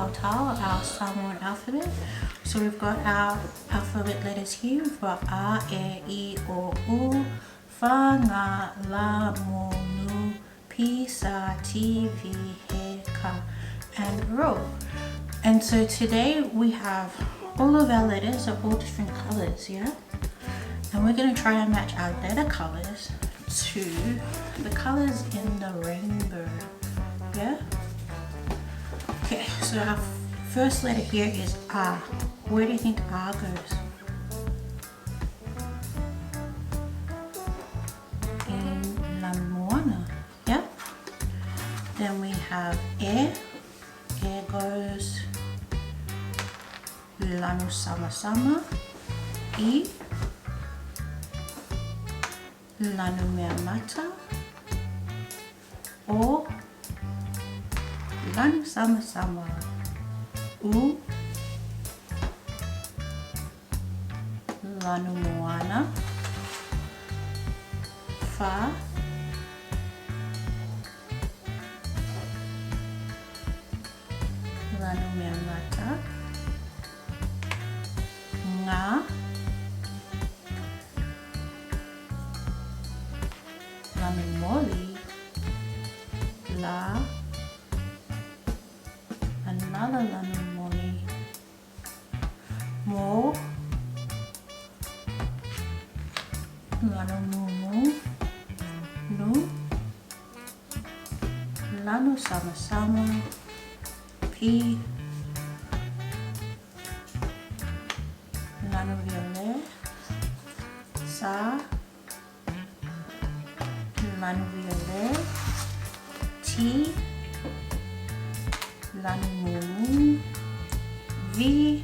tautau, our Samoan alphabet. So we've got our alphabet letters here. We've got A, E, I, O, U, Fa, Nga, La, Mu, Nu, Pi, Sa, Ti, Vi, He, Ka, and Ro. And so today we have all of our letters are all different colors, yeah? And we're going to try and match our letter colors to the colors in the rainbow, yeah? Okay, so our first letter here is A. Where do you think A goes? In La Moana, yeah? Then we have E. E goes Lanu Sama Sama. I. Lanu Mea Mata. O. Lanu Sama Sama. U. Lanu Moana. Fa. Lanu Mea Mata. Nga. Lanu Moli. La. Another Lanu Moli. Mo. Lanu Mumu. Nu. Lanu Sama Sama. Pi. Lanu Violet. Sa. Lanu Violet. Ti. Lanu Mumu. Vi.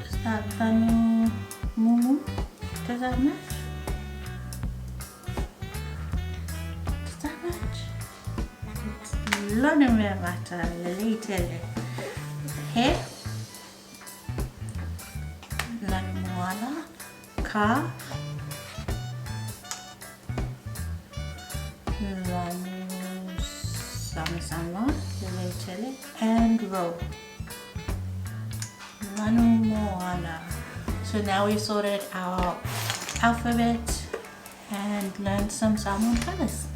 Is that Lanu Mumu? Does that match? Does that match? It's Lanu Mea Mata, Lelitele. He. Lanu Moana. Ka. Lanu Sama Sama, Lelitele, and Ro. Lanu Moana. So now we've sorted our alphabet and learned some Samoan colors.